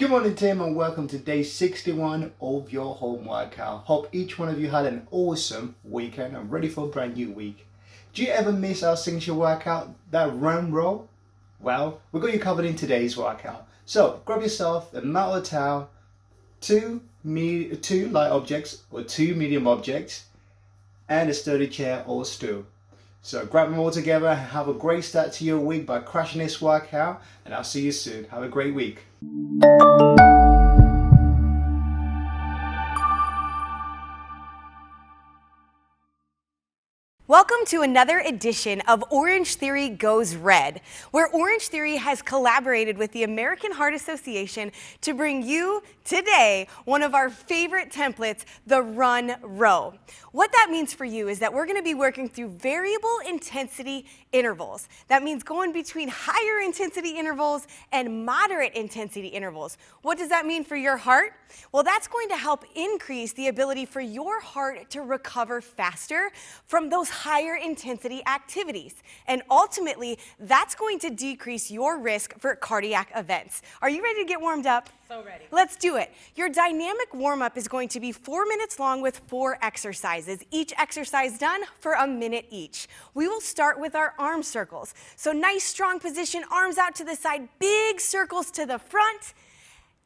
Good morning, Tim, and welcome to day 61 of your home workout. Hope each one of you had an awesome weekend and ready for a brand new week. Do you ever miss our signature workout, that run roll? Well, we've got you covered in today's workout. So grab yourself a mat or towel, two light objects or two medium objects, and a sturdy chair or stool. So grab them all together and have a great start to your week by crashing this workout, and I'll see you soon. Have a great week. Welcome to another edition of Orangetheory Goes Red, where Orangetheory has collaborated with the American Heart Association to bring you today one of our favorite templates, the run row. What that means for you is that we're going to be working through variable intensity intervals. That means going between higher intensity intervals and moderate intensity intervals. What does that mean for your heart? Well, that's going to help increase the ability for your heart to recover faster from those higher intensity activities. And ultimately, that's going to decrease your risk for cardiac events. Are you ready to get warmed up? So ready. Let's do it. Your dynamic warm-up is going to be 4 minutes long with 4 exercises. Each exercise done for a minute each. We will start with our arm circles. So nice strong position, arms out to the side, big circles to the front.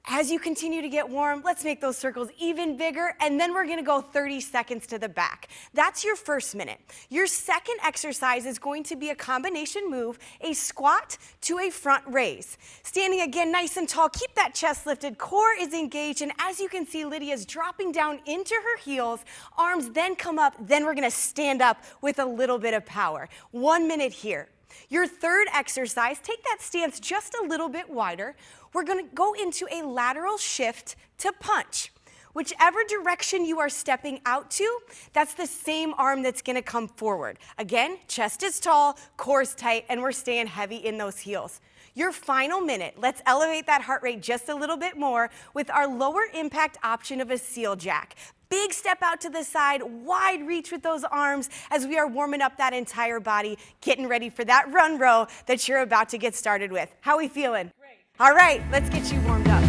As you continue to get warm, let's make those circles even bigger, and then we're gonna go 30 seconds to the back. That's your first minute. Your second exercise is going to be a combination move, a squat to a front raise. Standing again nice and tall, keep that chest lifted, core is engaged, and as you can see, Lydia's dropping down into her heels, arms then come up, then we're gonna stand up with a little bit of power. 1 minute here. Your third exercise, take that stance just a little bit wider. We're going to go into a lateral shift to punch. Whichever direction you are stepping out to, that's the same arm that's going to come forward. Again, chest is tall, core is tight, and we're staying heavy in those heels. Your final minute, let's elevate that heart rate just a little bit more with our lower impact option of a seal jack. Big step out to the side, wide reach with those arms as we are warming up that entire body, getting ready for that run row that you're about to get started with. How are we feeling? Great. All right, let's get you warmed up.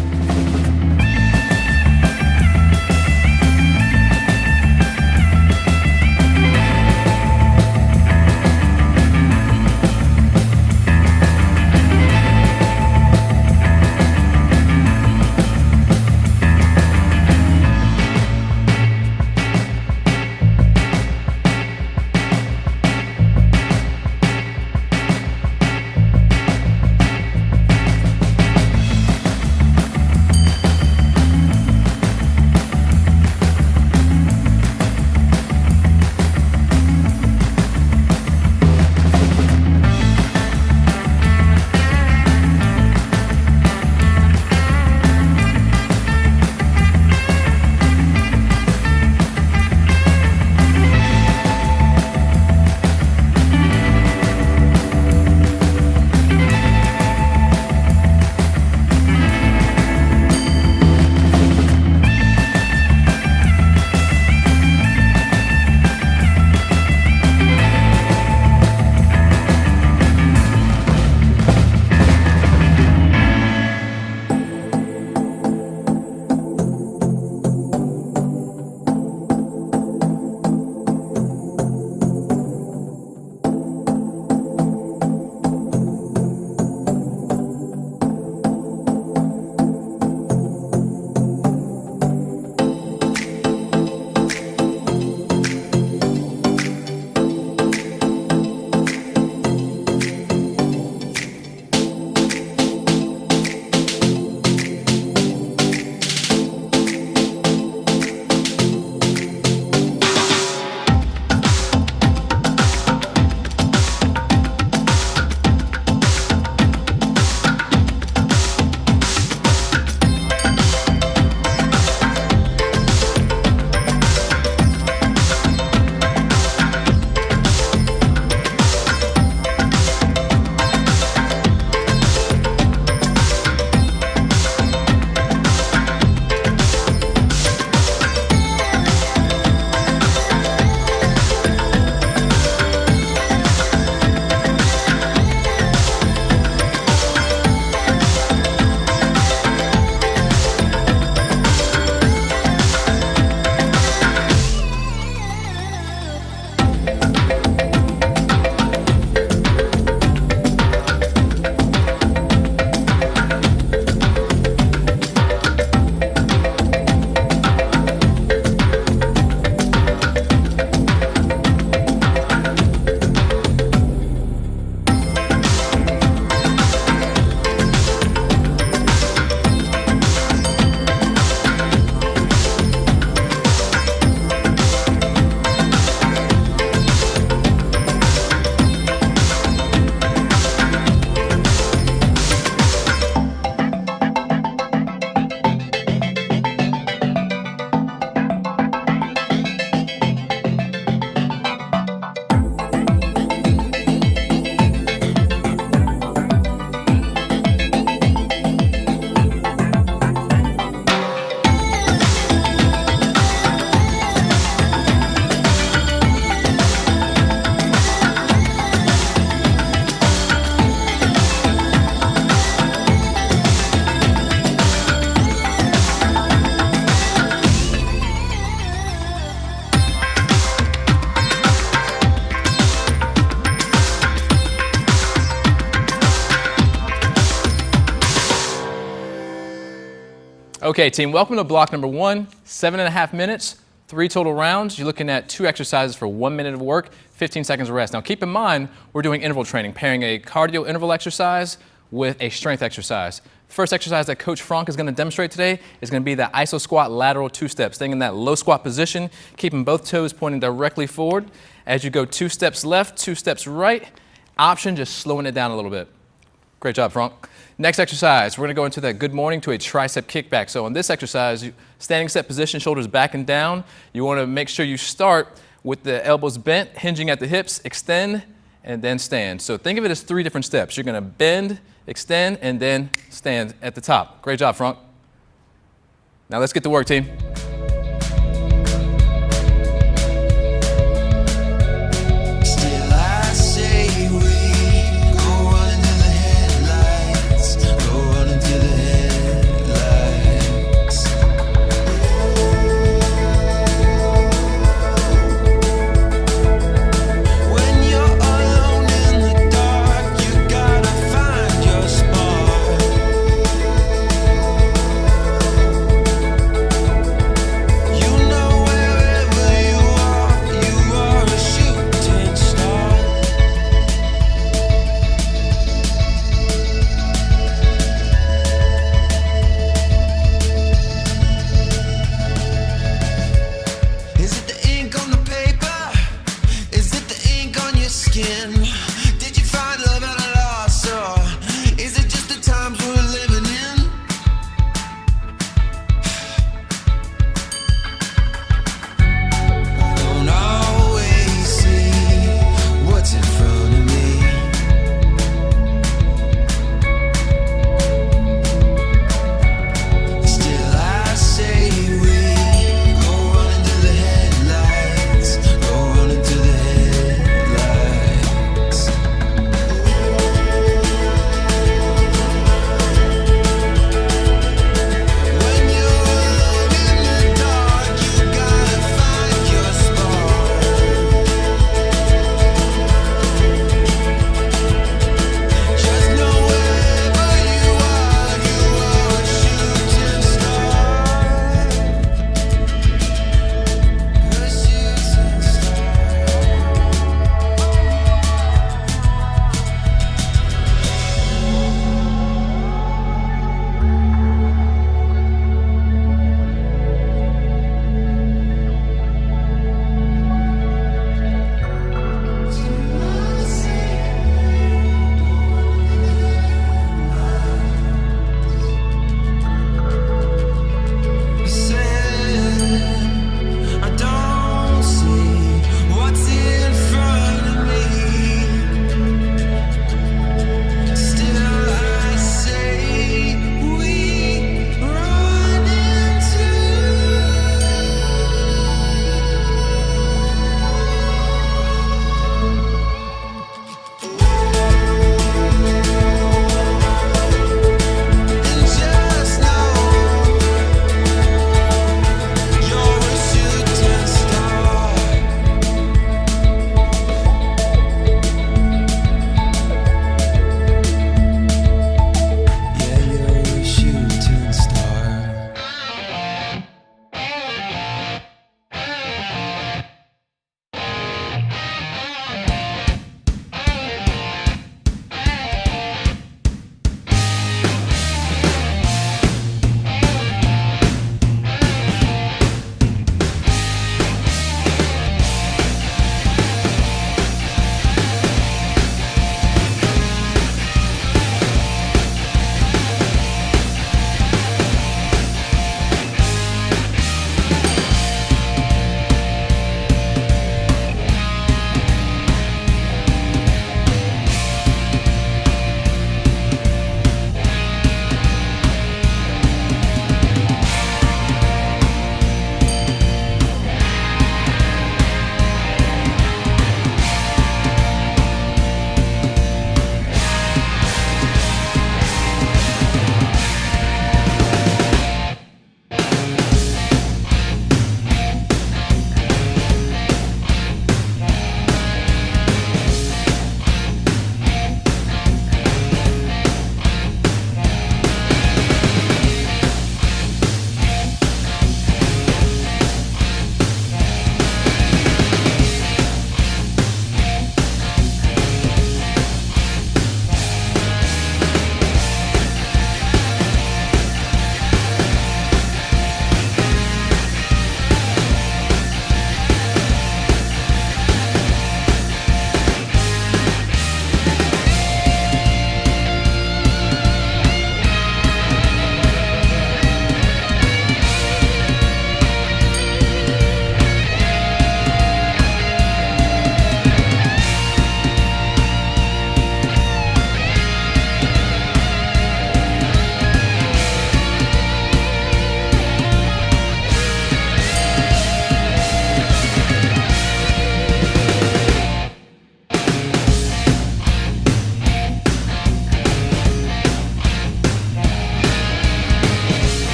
Okay, team, welcome to block number 1, 7.5 minutes, 3 total rounds. You're looking at 2 exercises for 1 minute of work, 15 seconds of rest. Now keep in mind, we're doing interval training, pairing a cardio interval exercise with a strength exercise. First exercise that Coach Frank is going to demonstrate today is going to be the iso squat lateral 2 steps. Staying in that low squat position, keeping both toes pointing directly forward. As you go 2 steps left, 2 steps right, option just slowing it down a little bit. Great job, Frank. Next exercise, we're going to go into that good morning to a tricep kickback. So on this exercise, standing set position, shoulders back and down. You want to make sure you start with the elbows bent, hinging at the hips, extend, and then stand. So think of it as 3 different steps. You're going to bend, extend, and then stand at the top. Great job, Frank. Now let's get to work, team.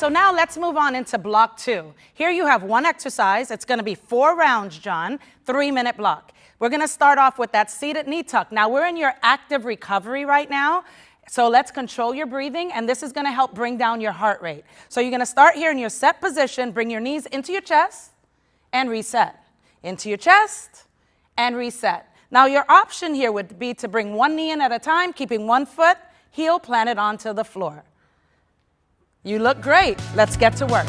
so now let's move on into block 2. Here you have one exercise. It's going to be 4 rounds, John, 3-minute block. We're going to start off with that seated knee tuck. Now, we're in your active recovery right now, so let's control your breathing, and this is going to help bring down your heart rate. So you're going to start here in your set position, bring your knees into your chest, and reset. Into your chest, and reset. Now, your option here would be to bring one knee in at a time, keeping one foot, heel planted onto the floor. You look great. Let's get to work.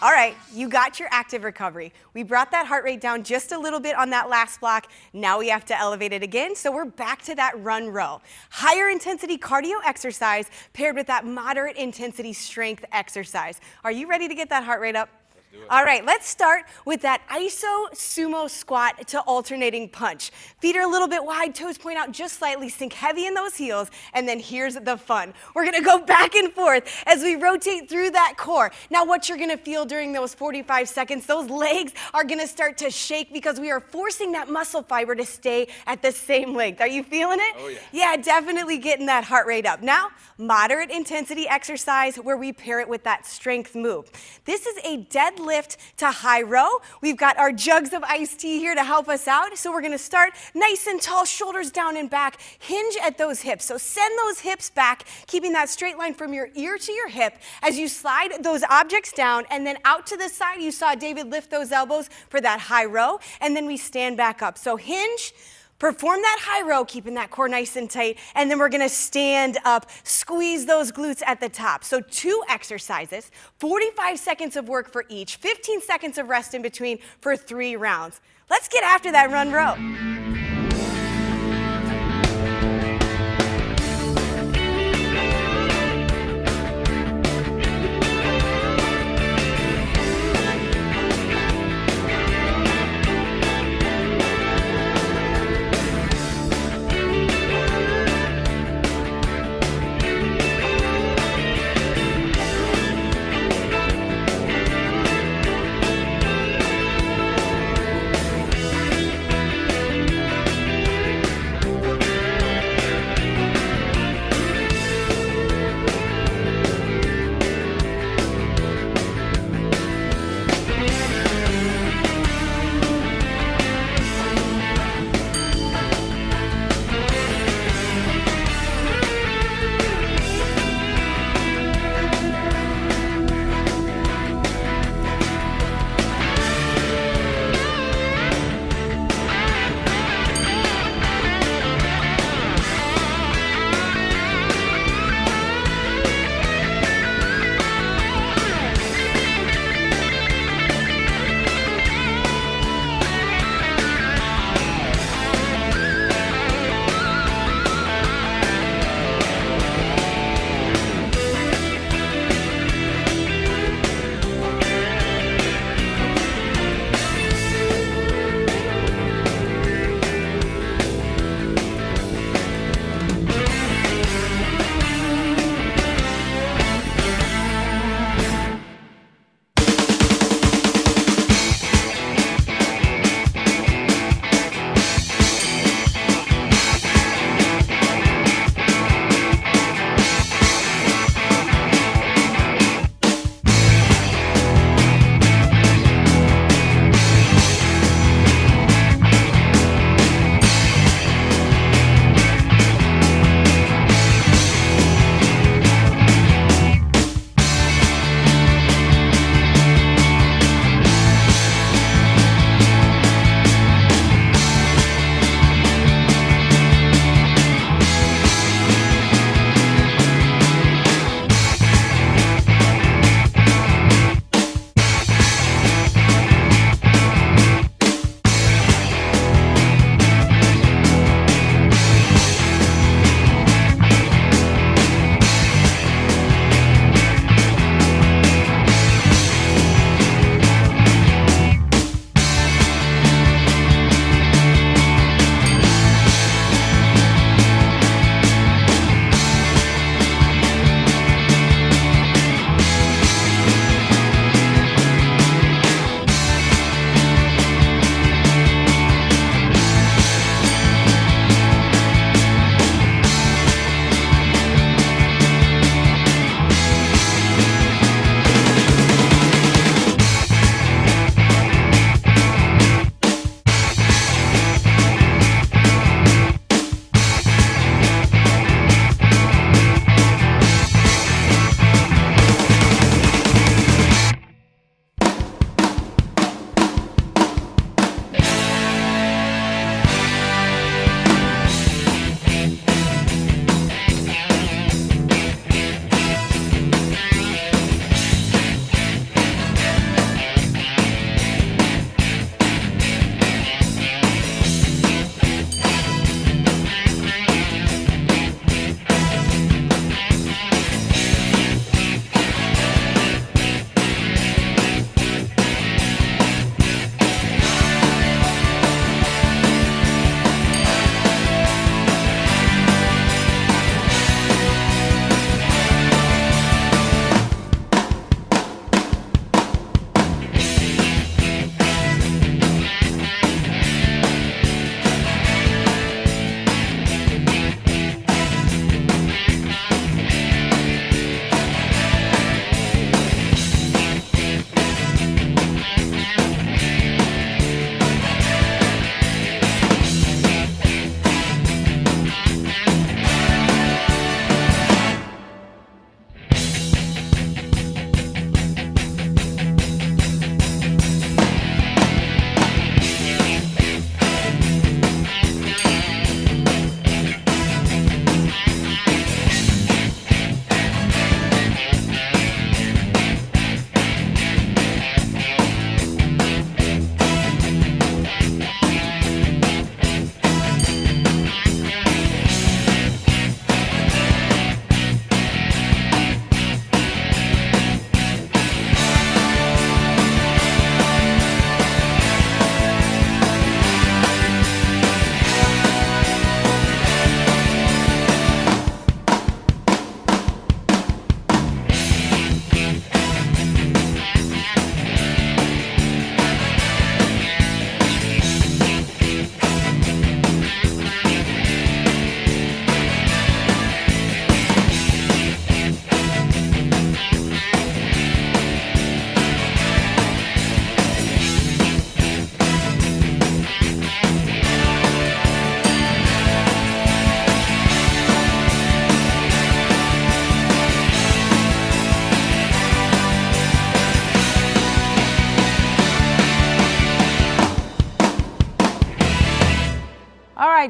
All right, you got your active recovery. We brought that heart rate down just a little bit on that last block. Now we have to elevate it again, so we're back to that run row. Higher intensity cardio exercise paired with that moderate intensity strength exercise. Are you ready to get that heart rate up? All right, let's start with that iso sumo squat to alternating punch. Feet are a little bit wide, toes point out just slightly, sink heavy in those heels, and then here's the fun. We're gonna go back and forth as we rotate through that core. Now what you're gonna feel during those 45 seconds, those legs are gonna start to shake because we are forcing that muscle fiber to stay at the same length. Are you feeling it? Oh yeah. Yeah, definitely getting that heart rate up. Now, moderate intensity exercise where we pair it with that strength move. This is a deadlift to high row. We've got our jugs of iced tea here to help us out. So we're gonna start nice and tall, shoulders down and back, hinge at those hips. So send those hips back, keeping that straight line from your ear to your hip as you slide those objects down and then out to the side. You saw David lift those elbows for that high row, and then we stand back up. So hinge, perform that high row, keeping that core nice and tight, and then we're gonna stand up, squeeze those glutes at the top. So 2 exercises, 45 seconds of work for each, 15 seconds of rest in between for 3 rounds. Let's get after that run row.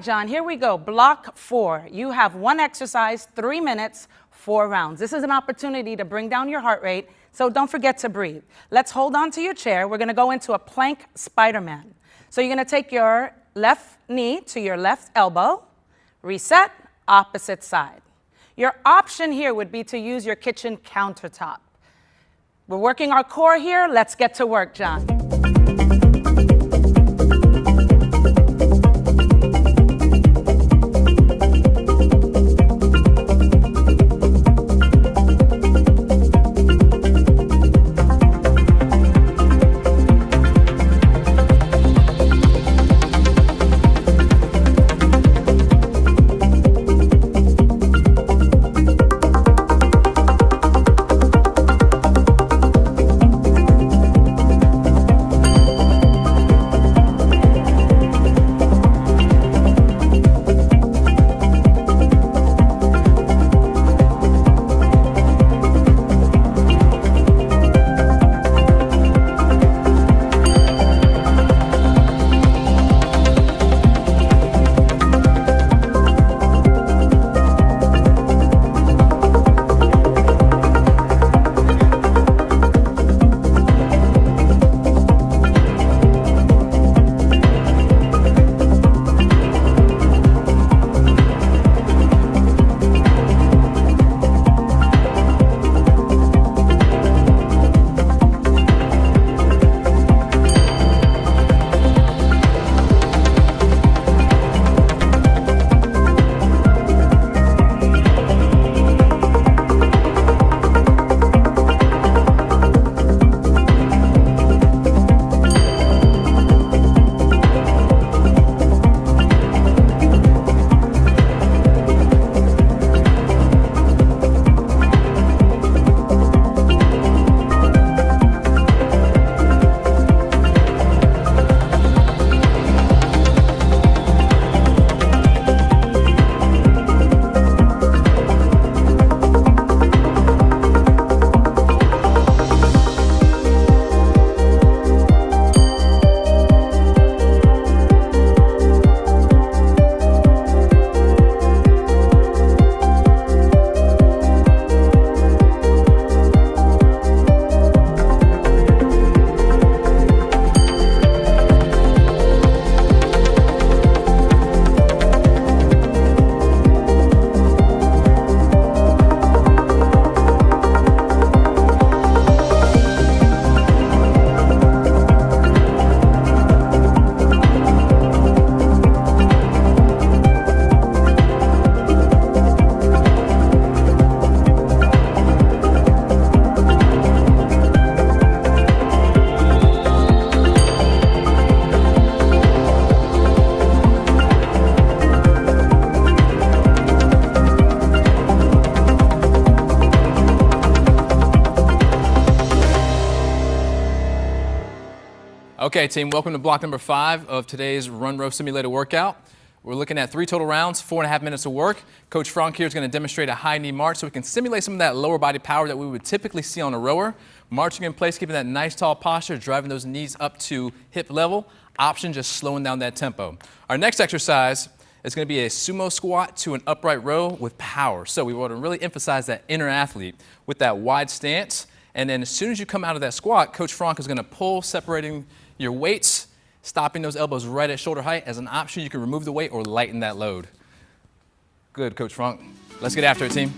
right, John, here we go. Block 4. You have one exercise, 3 minutes, 4 rounds. This is an opportunity to bring down your heart rate, so don't forget to breathe. Let's hold on to your chair. We're going to go into a plank Spider-Man. So you're going to take your left knee to your left elbow, reset, opposite side. Your option here would be to use your kitchen countertop. We're working our core here. Let's get to work, John. Okay, team, welcome to block number 5 of today's Run Row Simulator workout. We're looking at 3 total rounds, 4.5 minutes of work. Coach Frank here is going to demonstrate a high knee march so we can simulate some of that lower body power that we would typically see on a rower. Marching in place, keeping that nice tall posture, driving those knees up to hip level. Option, just slowing down that tempo. Our next exercise is going to be a sumo squat to an upright row with power. So we want to really emphasize that inner athlete with that wide stance. And then as soon as you come out of that squat, Coach Frank is going to pull, separating your weights, stopping those elbows right at shoulder height. As an option, you can remove the weight or lighten that load. Good, Coach Frank. Let's get after it, team.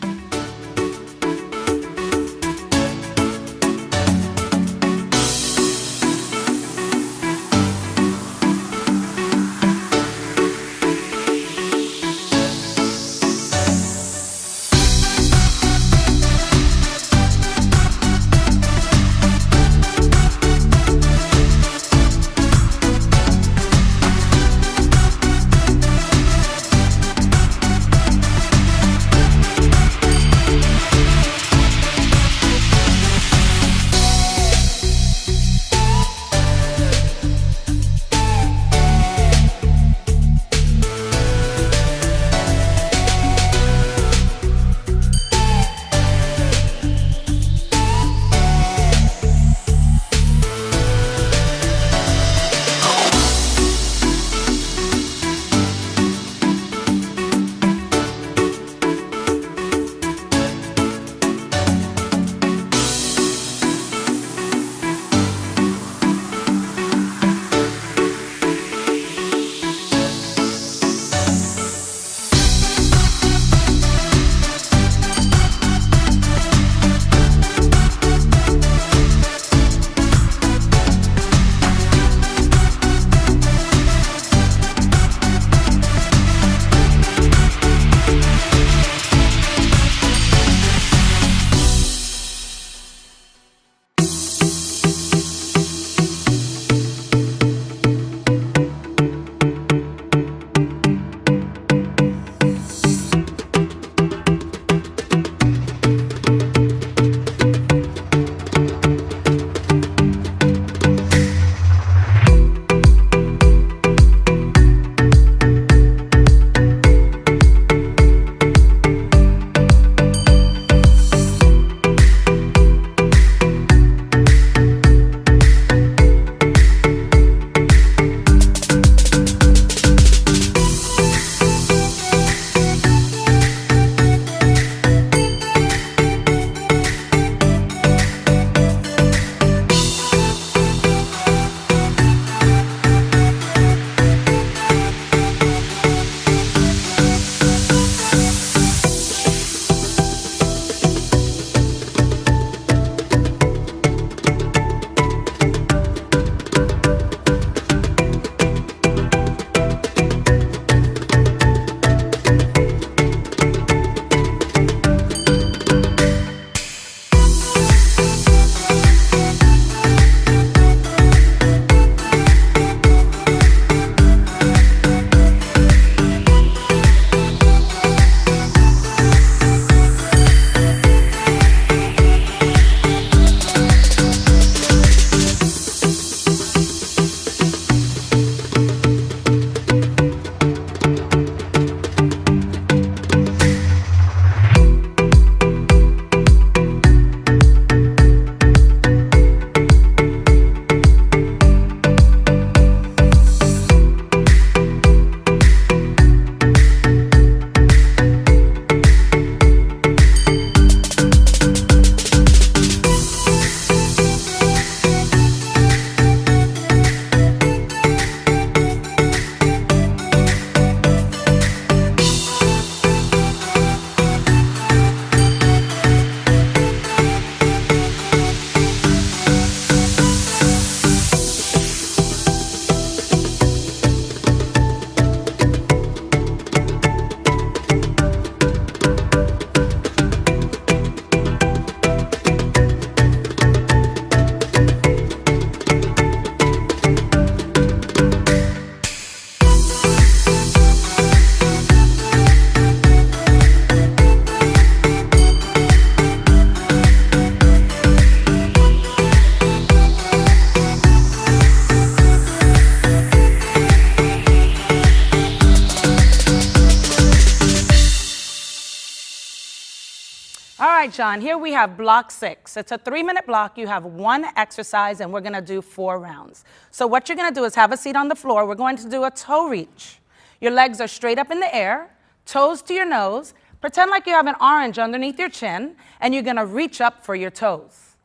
All right, John, here we have block 6. It's a 3-minute block. You have 1 exercise, and we're going to do 4 rounds. So what you're going to do is have a seat on the floor. We're going to do a toe reach. Your legs are straight up in the air, toes to your nose. Pretend like you have an orange underneath your chin, and you're going to reach up for your toes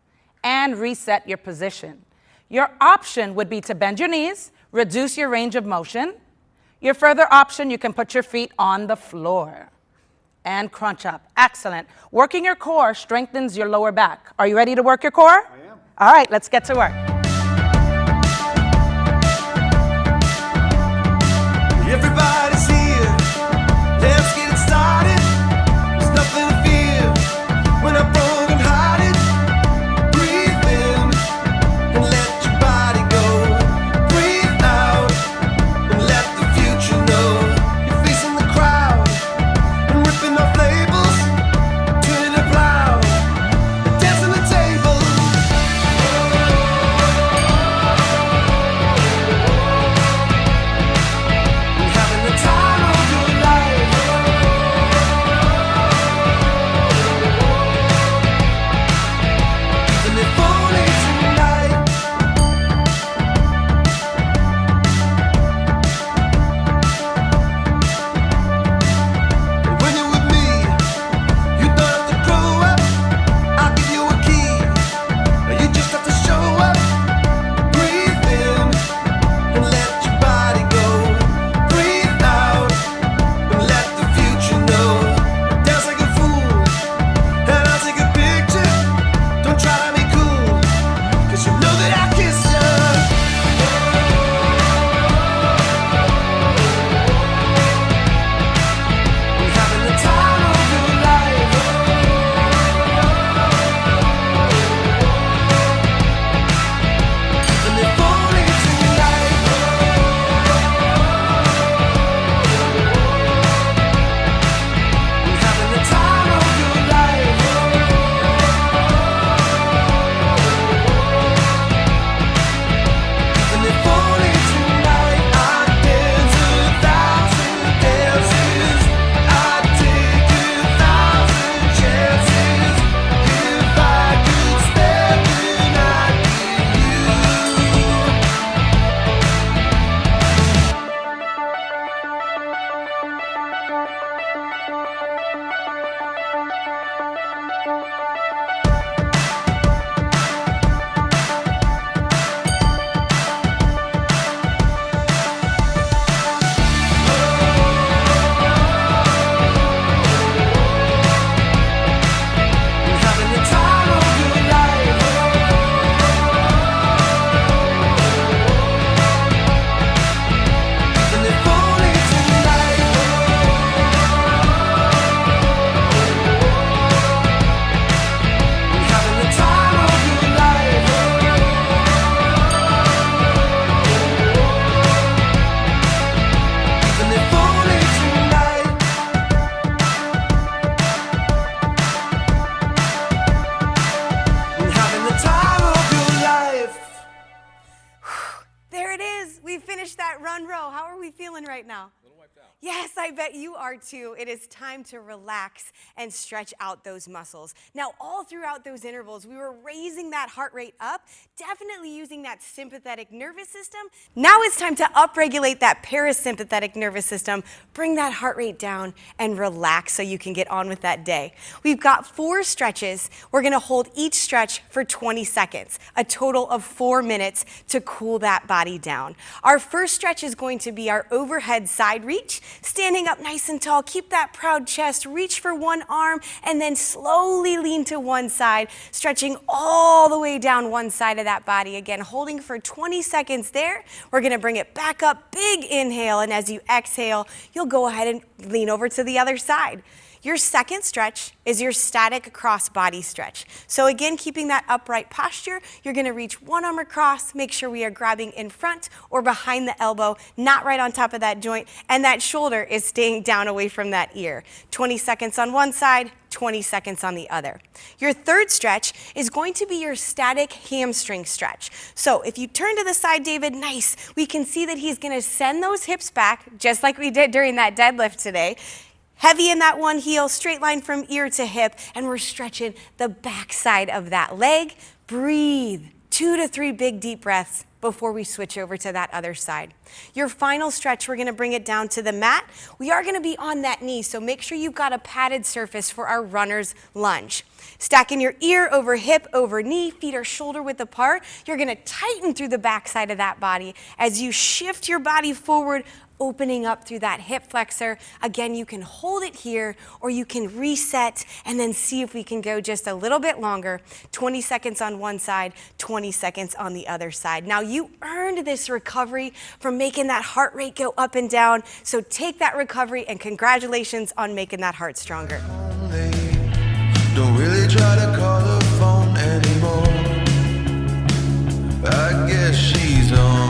and reset your position. Your option would be to bend your knees, reduce your range of motion. Your further option, you can put your feet on the floor and crunch up. Excellent. Working your core strengthens your lower back. Are you ready to work your core? I am. All right, let's get to work. Everybody's here, let's get it started. There's nothing to fear when I'm broken hearted. Breathe in and let your body go. Breathe out and let the future know. You're facing the crowd and ripping off labels, turning the plow, dancing the table. Having the time of your life. And if only tonight. When you're with me, you don't have to grow up. I'll give you a key. You just have to show up. Breathe in and let your body go. Breathe out and let the future know. Dance like a fool and I'll take a picture. Don't try to be cool, 'cause you know that I kissed you. We're having the time of your life. And if only tonight. We're having the time of your life. And if only tonight I'd dance 1,000 dances. I'd take 1,000 chances. If I could spend the night with you. We're having the time of your life. And if only tonight. We're having the time of your life. And if only tonight. We're having the time of your life. There it is. We finished that run row. How are we feeling right now? Yes, I bet you are too. It is time to relax and stretch out those muscles. Now, all throughout those intervals, we were raising that heart rate up, definitely using that sympathetic nervous system. Now it's time to upregulate that parasympathetic nervous system, bring that heart rate down, and relax so you can get on with that day. We've got 4 stretches. We're gonna hold each stretch for 20 seconds, a total of 4 minutes to cool that body down. Our first stretch is going to be our overhead side reach. Standing up nice and tall, keep that proud chest, reach for one arm, and then slowly lean to one side, stretching all the way down one side of that body. Again, holding for 20 seconds there. We're gonna bring it back up, big inhale, and as you exhale, you'll go ahead and lean over to the other side. Your second stretch is your static cross body stretch. So again, keeping that upright posture, you're gonna reach one arm across, make sure we are grabbing in front or behind the elbow, not right on top of that joint, and that shoulder is staying down away from that ear. 20 seconds on one side, 20 seconds on the other. Your third stretch is going to be your static hamstring stretch. So if you turn to the side, David, nice. We can see that he's gonna send those hips back, just like we did during that deadlift today. Heavy in that one heel, straight line from ear to hip, and we're stretching the backside of that leg. Breathe. 2 to 3 big deep breaths before we switch over to that other side. Your final stretch, we're gonna bring it down to the mat. We are gonna be on that knee, so make sure you've got a padded surface for our runner's lunge. Stacking your ear over hip, over knee, feet are shoulder width apart. You're gonna tighten through the backside of that body as you shift your body forward, opening up through that hip flexor. Again, you can hold it here or you can reset and then see if we can go just a little bit longer. 20 seconds on one side, 20 seconds on the other side. Now you earned this recovery from making that heart rate go up and down. So take that recovery and congratulations on making that heart stronger. Don't really try to call her phone anymore. I guess she's on